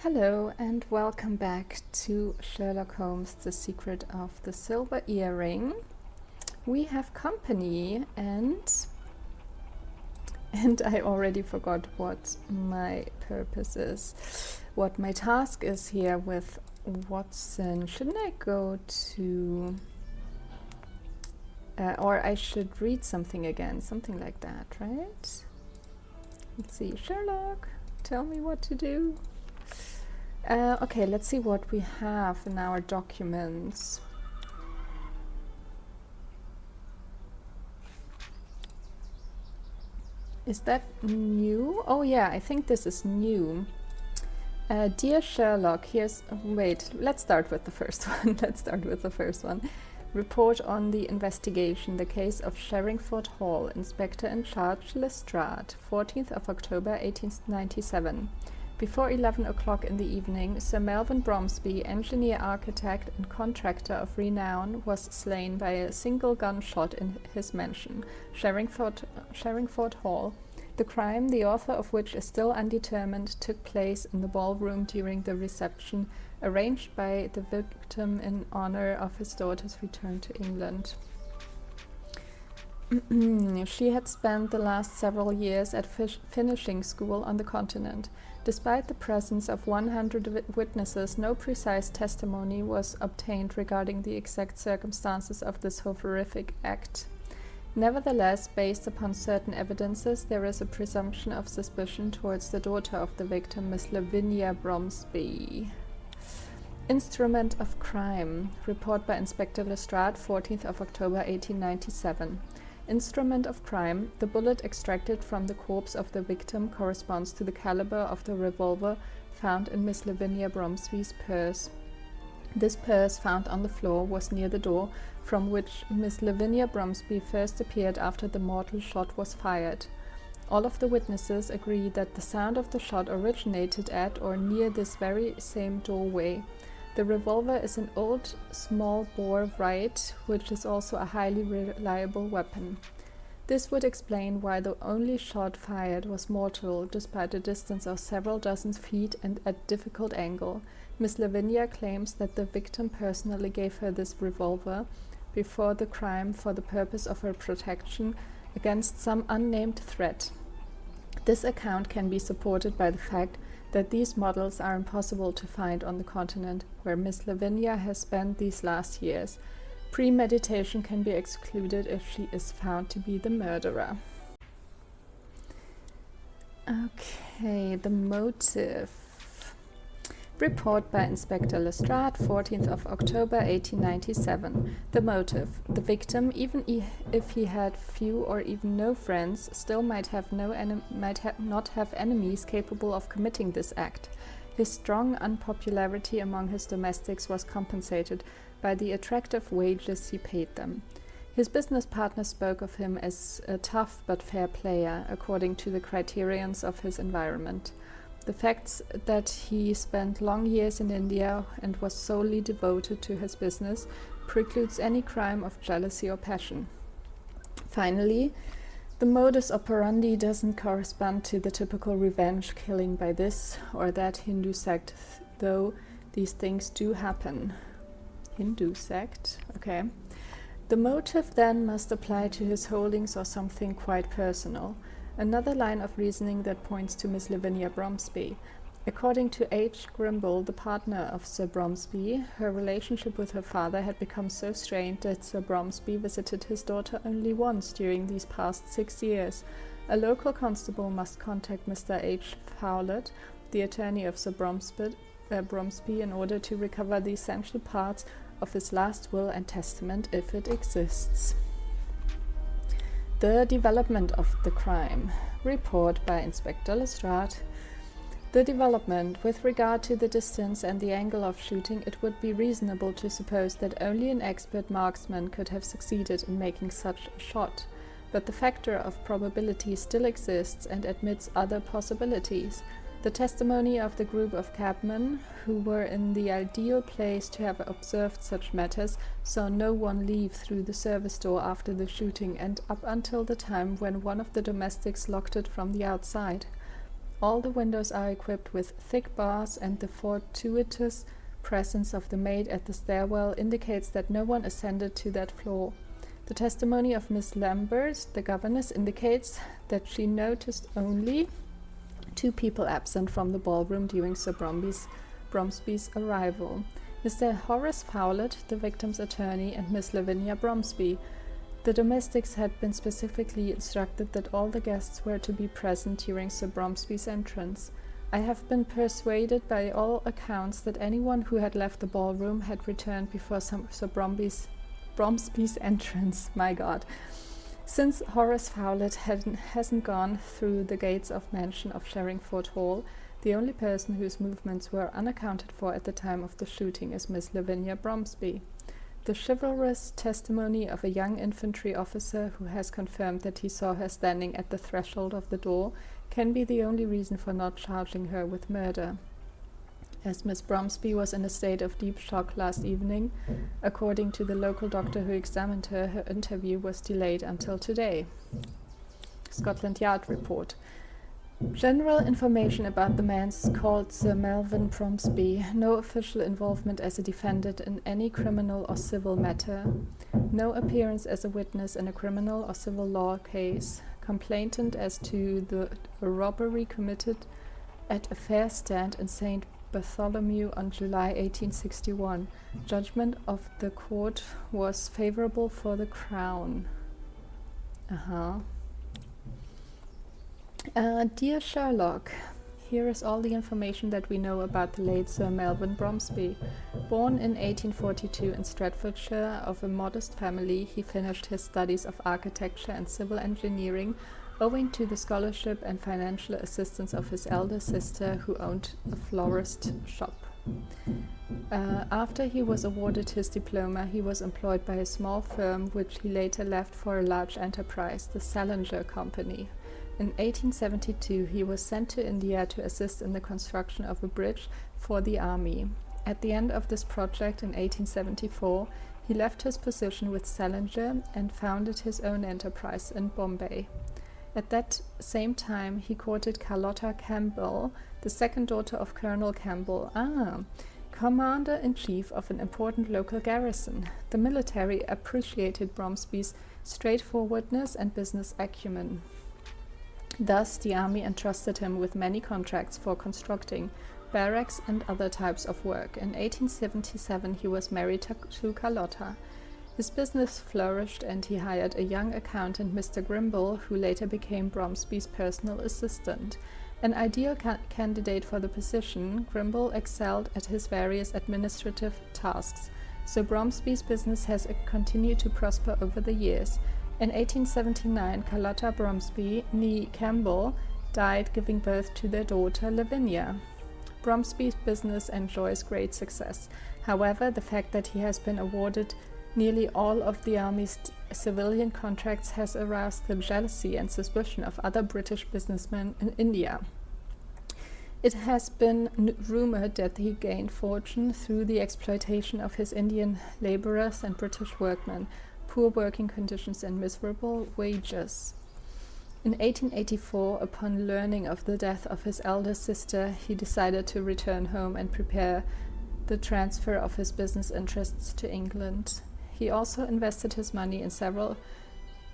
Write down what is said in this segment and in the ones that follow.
Hello and welcome back to Sherlock Holmes, The Secret of the Silver Earring. We have company and I already forgot what my purpose is, what my task is here with Watson. Shouldn't I go to... or I should read something again, something like that, right? Let's see, Sherlock, tell me what to do. Okay, let's see what we have in our documents. Is that new? Oh yeah, I think this is new. Dear Sherlock, here's... wait, let's start with the first one. Report on the investigation, the case of Sherringford Hall, Inspector in Charge Lestrade, 14th of October 1897. Before 11 o'clock in the evening, Sir Melvyn Bromsby, engineer, architect and contractor of renown, was slain by a single gunshot in his mansion, Sherringford Hall. The crime, the author of which is still undetermined, took place in the ballroom during the reception arranged by the victim in honor of his daughter's return to England. She had spent the last several years at finishing school on the continent. Despite the presence of 100 witnesses, no precise testimony was obtained regarding the exact circumstances of this horrific act. Nevertheless, based upon certain evidences, there is a presumption of suspicion towards the daughter of the victim, Miss Lavinia Bromsby. Instrument of crime. Report by Inspector Lestrade, 14th of October 1897. Instrument of crime. The bullet extracted from the corpse of the victim corresponds to the caliber of the revolver found in Miss Lavinia Bromsby's purse. This purse, found on the floor, was near the door from which Miss Lavinia Bromsby first appeared after the mortal shot was fired. All of the witnesses agree that the sound of the shot originated at or near this very same doorway. The revolver is an old small-bore Wright, which is also a highly reliable weapon. This would explain why the only shot fired was mortal, despite a distance of several dozen feet and at difficult angle. Miss Lavinia claims that the victim personally gave her this revolver before the crime for the purpose of her protection against some unnamed threat. This account can be supported by the fact that these models are impossible to find on the continent where Miss Lavinia has spent these last years. Premeditation can be excluded if she is found to be the murderer. Okay, the motive. Report by Inspector Lestrade, 14th of October 1897. The motive. The victim, even if he had few or even no friends, still might not have enemies capable of committing this act. His strong unpopularity among his domestics was compensated by the attractive wages he paid them. His business partner spoke of him as a tough but fair player, according to the criterions of his environment. The fact that he spent long years in India and was solely devoted to his business precludes any crime of jealousy or passion. Finally, the modus operandi doesn't correspond to the typical revenge killing by this or that Hindu sect, though these things do happen. Hindu sect? Okay. The motive then must apply to his holdings or something quite personal. Another line of reasoning that points to Miss Lavinia Bromsby. According to H. Grimble, the partner of Sir Bromsby, her relationship with her father had become so strained that Sir Bromsby visited his daughter only once during these past 6 years. A local constable must contact Mr. H. Fowlett, the attorney of Sir Bromsby, in order to recover the essential parts of his last will and testament, if it exists. The development of the crime. Report by Inspector Lestrade. The development. With regard to the distance and the angle of shooting, it would be reasonable to suppose that only an expert marksman could have succeeded in making such a shot. But the factor of probability still exists and admits other possibilities. The testimony of the group of cabmen, who were in the ideal place to have observed such matters, saw no one leave through the service door after the shooting and up until the time when one of the domestics locked it from the outside. All the windows are equipped with thick bars, and the fortuitous presence of the maid at the stairwell indicates that no one ascended to that floor. The testimony of Miss Lambert, the governess, indicates that she noticed only 2 people absent from the ballroom during Sir Bromsby's arrival: Mr. Horace Fowlett, the victim's attorney, and Miss Lavinia Bromsby. The domestics had been specifically instructed that all the guests were to be present during Sir Bromsby's entrance. I have been persuaded by all accounts that anyone who had left the ballroom had returned before Sir Bromsby's entrance. My God. Since Horace Fowlett hasn't gone through the gates of mansion of Sherringford Hall, the only person whose movements were unaccounted for at the time of the shooting is Miss Lavinia Bromsby. The chivalrous testimony of a young infantry officer who has confirmed that he saw her standing at the threshold of the door can be the only reason for not charging her with murder. As Miss Bromsby was in a state of deep shock last evening, according to the local doctor who examined her, her interview was delayed until today. Scotland Yard report. General information about the man called Sir Melvyn Bromsby. No official involvement as a defendant in any criminal or civil matter. No appearance as a witness in a criminal or civil law case. Complainant as to the robbery committed at a fair stand in St. Bartholomew on July 1861. Judgment of the court was favorable for the Crown. Dear Sherlock, here is all the information that we know about the late Sir Melvyn Bromsby. Born in 1842 in Staffordshire of a modest family, he finished his studies of architecture and civil engineering owing to the scholarship and financial assistance of his elder sister, who owned a florist shop. After he was awarded his diploma, he was employed by a small firm which he later left for a large enterprise, the Salinger Company. In 1872, he was sent to India to assist in the construction of a bridge for the army. At the end of this project in 1874, he left his position with Salinger and founded his own enterprise in Bombay. At that same time, he courted Carlotta Campbell, the second daughter of Colonel Campbell, commander-in-chief of an important local garrison. The military appreciated Bromsby's straightforwardness and business acumen. Thus, the army entrusted him with many contracts for constructing barracks and other types of work. In 1877, he was married to Carlotta. His business flourished, and he hired a young accountant, Mr. Grimble, who later became Bromsby's personal assistant. An ideal candidate for the position, Grimble excelled at his various administrative tasks, so Bromsby's business has continued to prosper over the years. In 1879, Carlotta Bromsby, née Campbell, died, giving birth to their daughter Lavinia. Bromsby's business enjoys great success. However, the fact that he has been awarded nearly all of the Army's civilian contracts has aroused the jealousy and suspicion of other British businessmen in India. It has been rumored that he gained fortune through the exploitation of his Indian laborers and British workmen, poor working conditions and miserable wages. In 1884, upon learning of the death of his elder sister, he decided to return home and prepare the transfer of his business interests to England. He also invested his money in several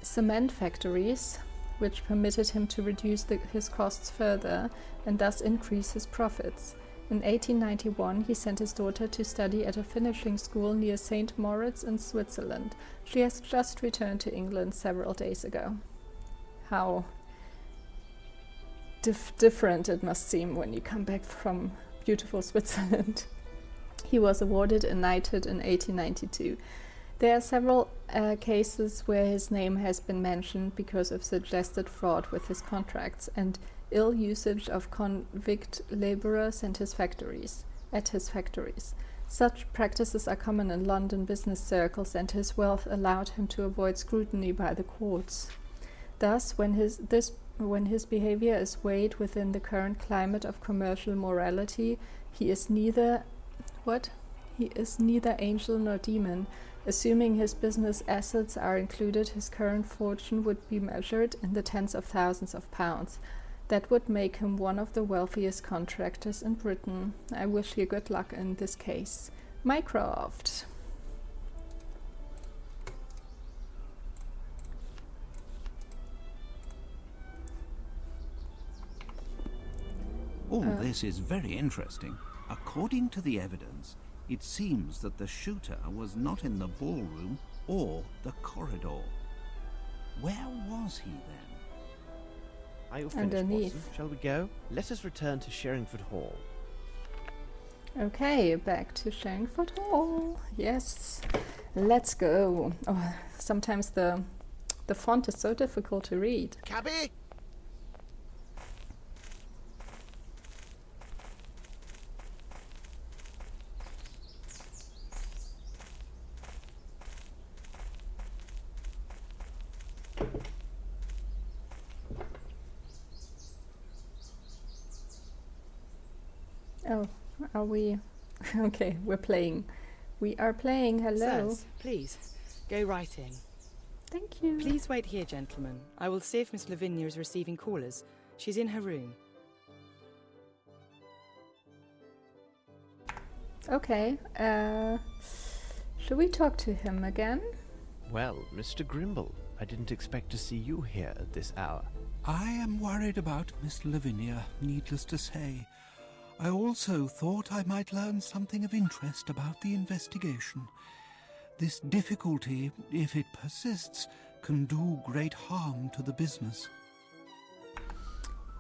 cement factories, which permitted him to reduce his costs further and thus increase his profits. In 1891, he sent his daughter to study at a finishing school near St. Moritz in Switzerland. She has just returned to England several days ago. How different it must seem when you come back from beautiful Switzerland. He was awarded a knighthood in 1892. There are several cases where his name has been mentioned because of suggested fraud with his contracts and ill usage of convict laborers and at his factories. Such practices are common in London business circles, and his wealth allowed him to avoid scrutiny by the courts. Thus, when his behavior is weighed within the current climate of commercial morality, he is neither angel nor demon. Assuming his business assets are included, his current fortune would be measured in the tens of thousands of pounds. That would make him one of the wealthiest contractors in Britain. I wish you good luck in this case. Mycroft. All this is very interesting. According to the evidence, it seems that the shooter was not in the ballroom or the corridor. Where was he then? Are you finished, Underneath. Watson? Shall we go? Let us return to Sherringford Hall. Okay, back to Sherringford Hall. Yes, let's go. Oh, sometimes the font is so difficult to read. Cabby! Oh, are we? Okay, we're playing. We are playing. Hello. Sirs, please, go right in. Thank you. Please wait here, gentlemen. I will see if Miss Lavinia is receiving callers. She's in her room. Okay. Should we talk to him again? Well, Mr. Grimble, I didn't expect to see you here at this hour. I am worried about Miss Lavinia, needless to say. I also thought I might learn something of interest about the investigation. This difficulty, if it persists, can do great harm to the business.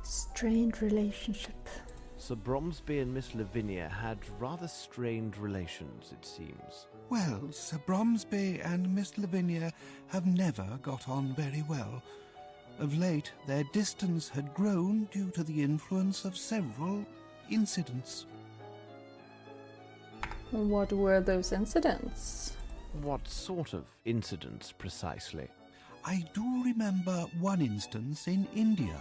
Strained relationship. Sir Bromsby and Miss Lavinia had rather strained relations, it seems. Well, Sir Bromsby and Miss Lavinia have never got on very well. Of late, their distance had grown due to the influence of several incidents. What were those incidents? What sort of incidents, precisely? I do remember one instance in India,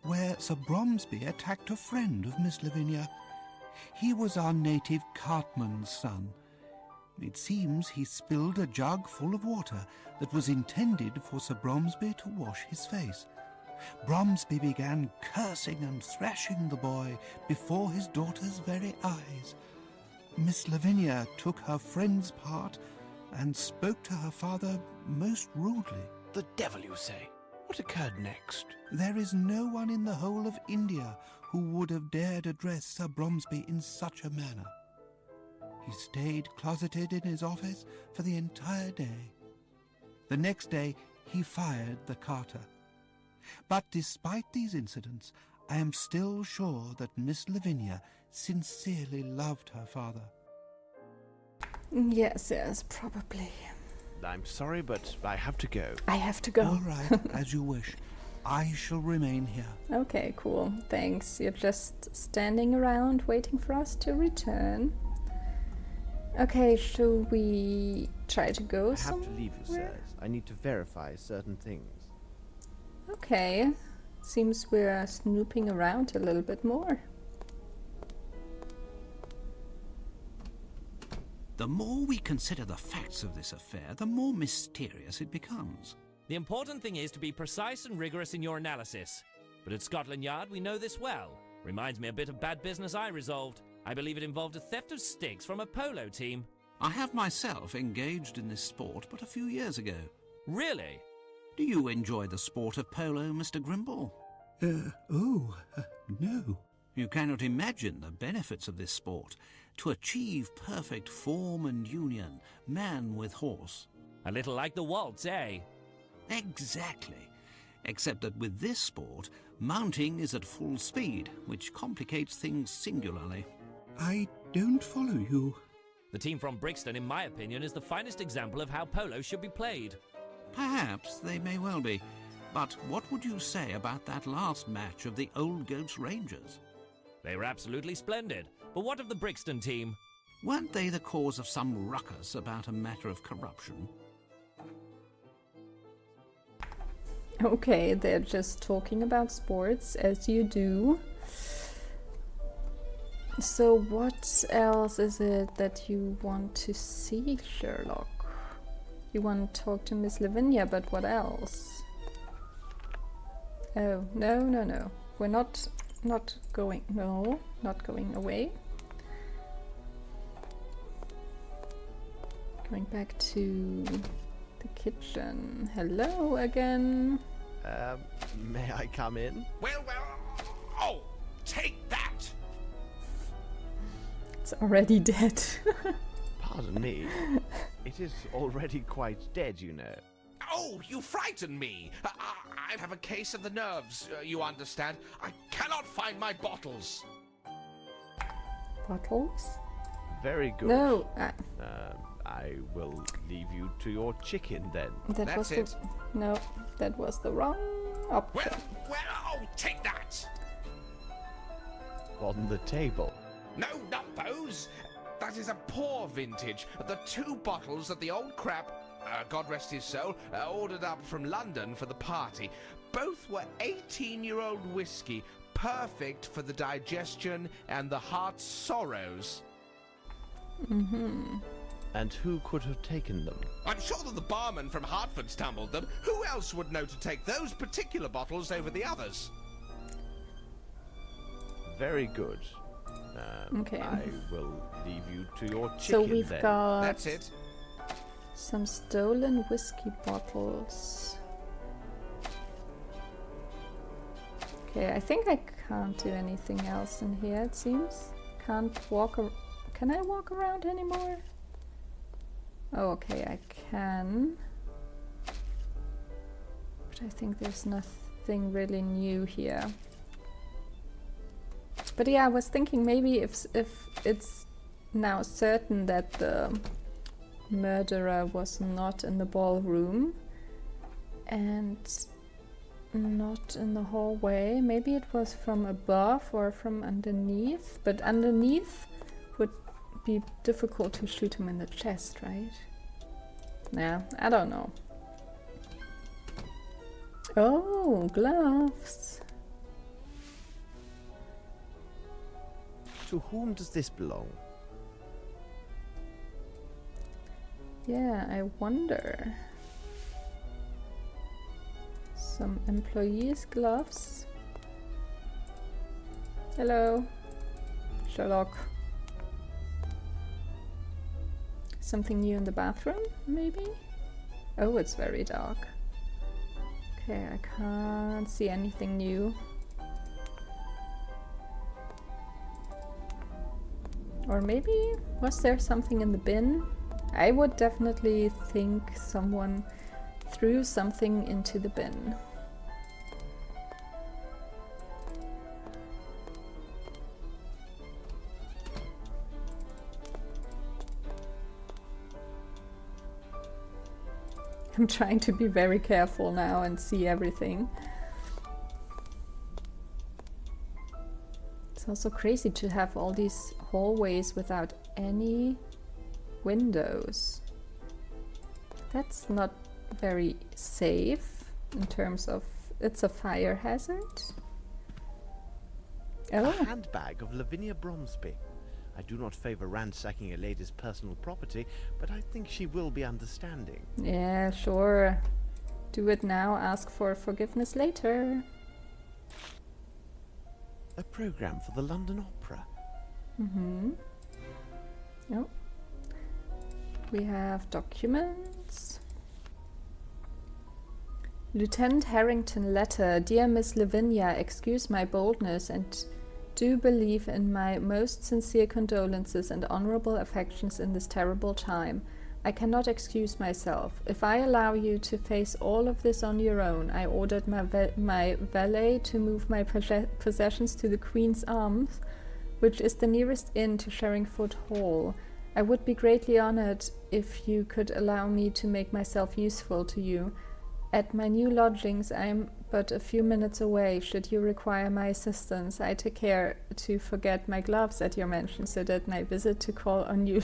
where Sir Bromsby attacked a friend of Miss Lavinia. He was our native cartman's son. It seems he spilled a jug full of water that was intended for Sir Bromsby to wash his face. Bromsby began cursing and thrashing the boy before his daughter's very eyes. Miss Lavinia took her friend's part and spoke to her father most rudely. The devil, you say? What occurred next? There is no one in the whole of India who would have dared address Sir Bromsby in such a manner. He stayed closeted in his office for the entire day. The next day he fired the carter. But despite these incidents, I am still sure that Miss Lavinia sincerely loved her father. Yes, probably. I'm sorry, but I have to go. I have to go. All right, as you wish. I shall remain here. Okay, cool. Thanks. You're just standing around waiting for us to return. Okay, shall we try to go I somewhere? have to leave you, sirs. I need to verify certain things. Okay. Seems we're snooping around a little bit more. The more we consider the facts of this affair, the more mysterious it becomes. The important thing is to be precise and rigorous in your analysis. But at Scotland Yard, we know this well. Reminds me a bit of bad business I resolved. I believe it involved a theft of sticks from a polo team. I have myself engaged in this sport but a few years ago. Really? Do you enjoy the sport of polo, Mr. Grimble? No. You cannot imagine the benefits of this sport. To achieve perfect form and union, man with horse. A little like the waltz, eh? Exactly. Except that with this sport, mounting is at full speed, which complicates things singularly. I don't follow you. The team from Brixton, in my opinion, is the finest example of how polo should be played. Perhaps they may well be. But what would you say about that last match of the Old Goats Rangers? They were absolutely splendid. But what of the Brixton team? Weren't they the cause of some ruckus about a matter of corruption? Okay, they're just talking about sports, as you do. So what else is it that you want to see, Sherlock? You want to talk to Miss Lavinia, but what else? Oh, no. we're not going, no, not going away. Going back to the kitchen. Hello again. May I come in? Well, oh, take that! It's already dead. Pardon me. It is already quite dead, you know. Oh, you frighten me! I have a case of the nerves, you understand. I cannot find my bottles. Bottles? Very good. No. I will leave you to your chicken then. That was That's it. No, that was the wrong option. Well, oh, take that! On the table. No, not those. That is a poor vintage. The 2 bottles that the old crab, God rest his soul, ordered up from London for the party. Both were 18-year-old whiskey, perfect for the digestion and the heart's sorrows. Mm-hmm. And who could have taken them? I'm sure that the barman from Hartford stumbled them. Who else would know to take those particular bottles over the others? Very good. Okay. I will leave you to your chicken So we've then. got That's it. some stolen whiskey bottles. Okay, I think I can't do anything else in here, it seems. Can't walk Can I walk around anymore? Oh, okay, I can. But I think there's nothing really new here. But yeah, I was thinking maybe if it's now certain that the murderer was not in the ballroom and not in the hallway, maybe it was from above or from underneath, but underneath would be difficult to shoot him in the chest, right? Yeah, I don't know. Oh, gloves. To whom does this belong? Yeah, I wonder. Some employees' gloves. Hello, Sherlock. Something new in the bathroom, maybe? Oh, it's very dark. Okay, I can't see anything new. Or maybe, was there something in the bin? I would definitely think someone threw something into the bin. I'm trying to be very careful now and see everything. It's also crazy to have all these hallways without any windows. That's not very safe in terms of it's a fire hazard. A Oh, handbag of Lavinia Bromsby. I do not favour ransacking a lady's personal property, but I think she will be understanding. yeah, sure. Do it now, ask for forgiveness later. A programme for the London Opera. Mm-hmm. Oh. We have documents. Lieutenant Harrington letter. Dear Miss Lavinia, excuse my boldness and do believe in my most sincere condolences and honourable affections in this terrible time. I cannot excuse myself. If I allow you to face all of this on your own, I ordered my valet to move my possessions to the Queen's Arms, which is the nearest inn to Sherringford Hall. I would be greatly honoured if you could allow me to make myself useful to you. At my new lodgings I am but a few minutes away. Should you require my assistance, I take care to forget my gloves at your mansion so that my visit to call on you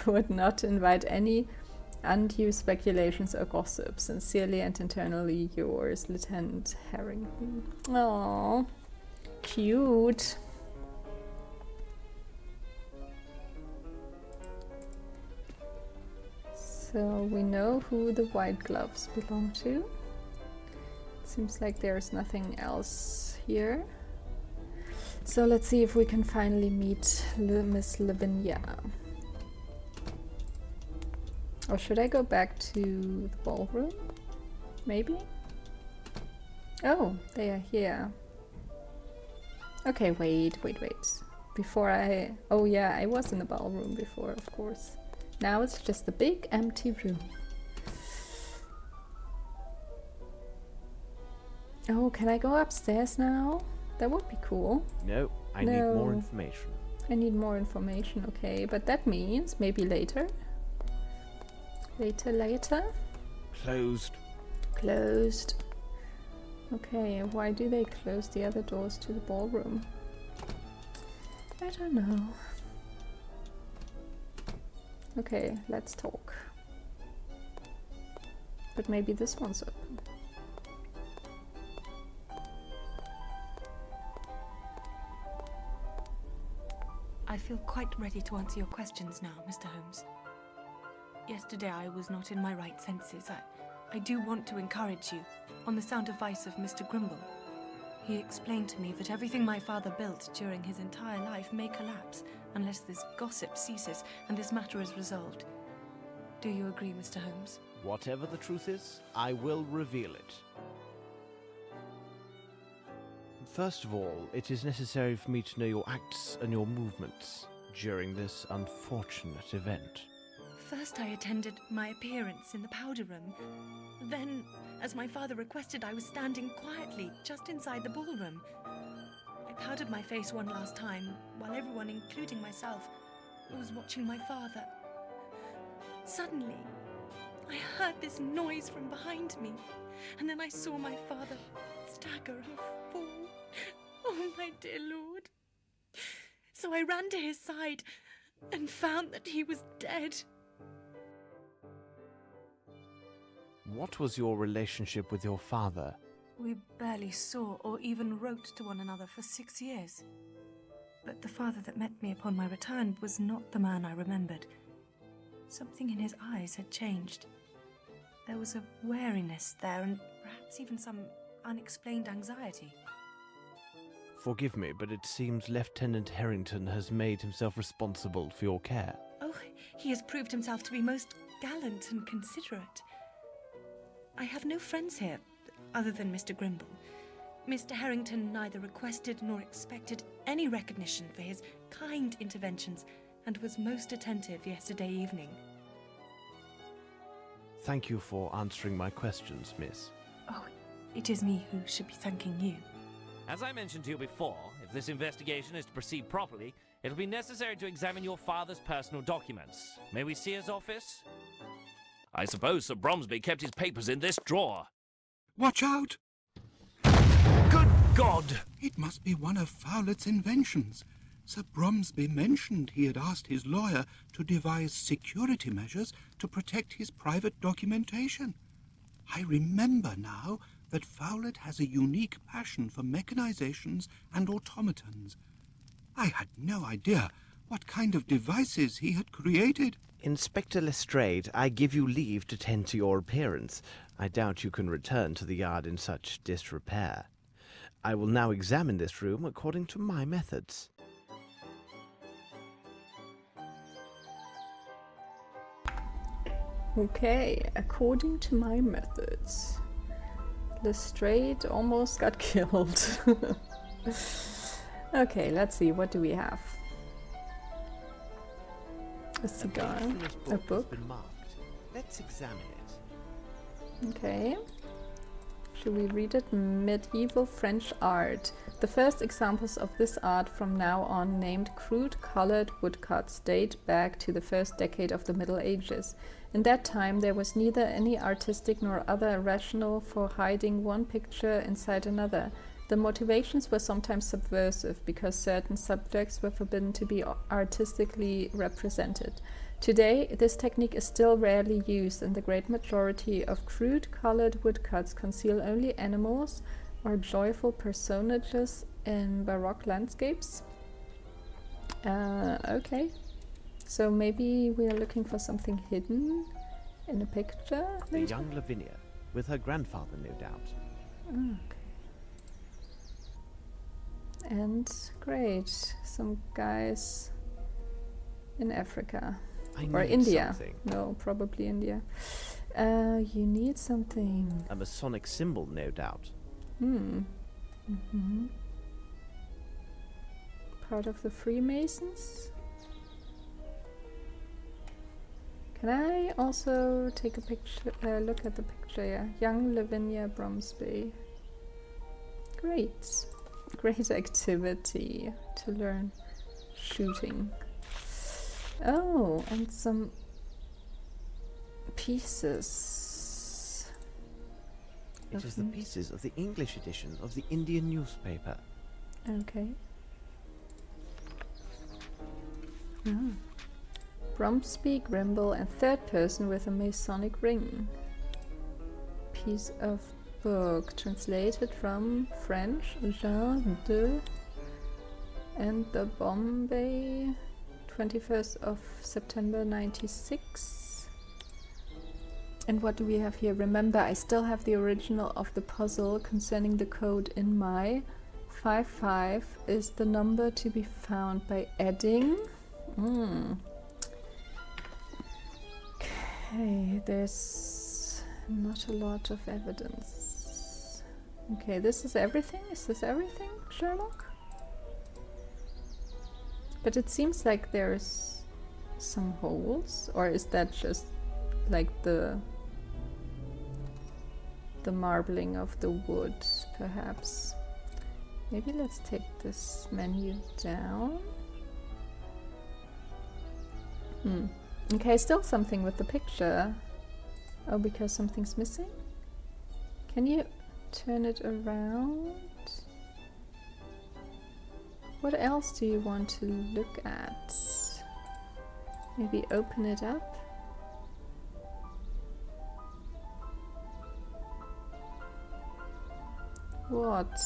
would not invite any undue speculations or gossip. Sincerely and eternally yours, Lieutenant Harrington. Aww, cute. So we know who the white gloves belong to. Seems like there's nothing else here. So let's see if we can finally meet Miss Lavinia. Or should I go back to the ballroom? Maybe? Oh, they are here. Okay, wait. Before oh yeah, I was in the ballroom before, of course. Now it's just a big empty room. Oh, can I go upstairs now? That would be cool. No, I need more information. I need more information, okay. But that means maybe later. Later. Closed. Closed. Okay, why do they close the other doors to the ballroom? I don't know. Okay, let's talk. But maybe this one's open. I feel quite ready to answer your questions now, Mr. Holmes. Yesterday I was not in my right senses. I do want to encourage you on the sound advice of Mr. Grimble. He explained to me that everything my father built during his entire life may collapse unless this gossip ceases and this matter is resolved. Do you agree, Mr. Holmes? Whatever the truth is, I will reveal it. First of all, it is necessary for me to know your acts and your movements during this unfortunate event. First I attended my appearance in the powder room. Then, as my father requested, I was standing quietly just inside the ballroom. I powdered my face one last time, while everyone, including myself, was watching my father. Suddenly, I heard this noise from behind me, and then I saw my father stagger and fall. Oh, my dear lord. So I ran to his side and found that he was dead. What was your relationship with your father? We barely saw or even wrote to one another for 6 years. But the father that met me upon my return was not the man I remembered. Something in his eyes had changed. There was a wariness there and perhaps even some unexplained anxiety. Forgive me, but it seems Lieutenant Harrington has made himself responsible for your care. Oh, he has proved himself to be most gallant and considerate. I have no friends here, other than Mr. Grimble. Mr. Harrington neither requested nor expected any recognition for his kind interventions and was most attentive yesterday evening. Thank you for answering my questions, miss. Oh, it is me who should be thanking you. As I mentioned to you before, if this investigation is to proceed properly, it'll be necessary to examine your father's personal documents. May we see his office? I suppose Sir Bromsby kept his papers in this drawer. Watch out! Good God! It must be one of Fowlett's inventions. Sir Bromsby mentioned he had asked his lawyer to devise security measures to protect his private documentation. I remember now that Fowlett has a unique passion for mechanizations and automatons. I had no idea what kind of devices he had created. Inspector Lestrade, I give you leave to tend to your appearance. I doubt you can return to the yard in such disrepair. I will now examine this room according to my methods. Okay, according to my methods. Lestrade almost got killed. Okay, let's see, what do we have? A cigar, a book. Has been marked. Let's examine it. Okay. Should we read it? Medieval French art. The first examples of this art from now on, named crude colored woodcuts, date back to the first decade of the Middle Ages. In that time there was neither any artistic nor other rationale for hiding one picture inside another. The motivations were sometimes subversive because certain subjects were forbidden to be artistically represented. Today, this technique is still rarely used, and the great majority of crude colored woodcuts conceal only animals or joyful personages in Baroque landscapes. Okay, so maybe we are looking for something hidden in a picture. The young Lavinia, with her grandfather, no doubt. Okay. And great, some guys in Africa. Or need India. something. No, probably India. You need something. A Masonic symbol, no doubt. Part of the Freemasons? Can I also take a picture, look at the picture? Yeah, young Lavinia Bromsby. Great. Great activity to learn shooting. Oh, and some pieces. It is the pieces of the English edition of the Indian newspaper. Okay. Oh. Bromsby, Grimble, and third person with a Masonic ring. Piece of book translated from French, Jean de, and the Bombay, 21st of September 96. And what do we have here? Remember, I still have the original of the puzzle concerning the code in my 55 is the number to be found by adding. Okay, there's not a lot of evidence. Okay, this is everything? Is this everything, Sherlock? But it seems like there's some holes, or is that just like the marbling of the wood, perhaps? Maybe let's take this menu down. Okay, still something with the picture. Oh, because something's missing? Can you turn it around? What else do you want to look at? Maybe open it up? What?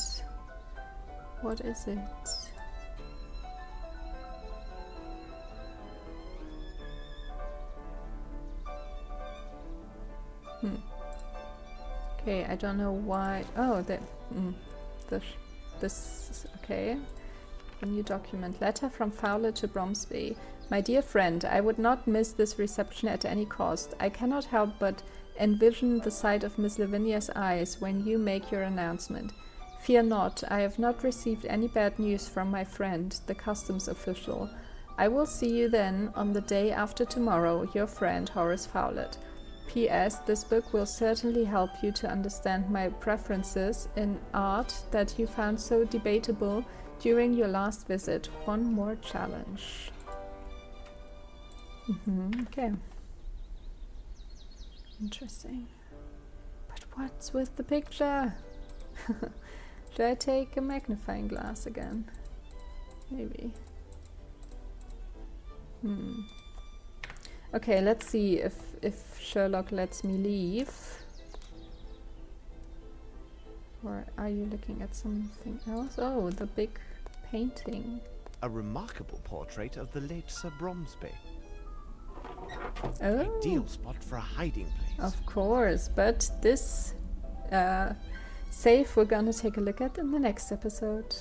What is it? Okay, I don't know why. Oh, this. Okay. A new document. Letter from Fowler to Bromsby. My dear friend, I would not miss this reception at any cost. I cannot help but envision the sight of Miss Lavinia's eyes when you make your announcement. Fear not, I have not received any bad news from my friend, the customs official. I will see you then on the day after tomorrow, your friend Horace Fowlett. P.S. This book will certainly help you to understand my preferences in art that you found so debatable during your last visit. One more challenge. Okay. Interesting. But what's with the picture? Should I take a magnifying glass again? Maybe. Okay, let's see if Sherlock lets me leave. Or are you looking at something else? Oh, the big painting. A remarkable portrait of the late Sir Bromsby. Oh. Ideal spot for a hiding place. Of course, but this safe we're gonna take a look at in the next episode.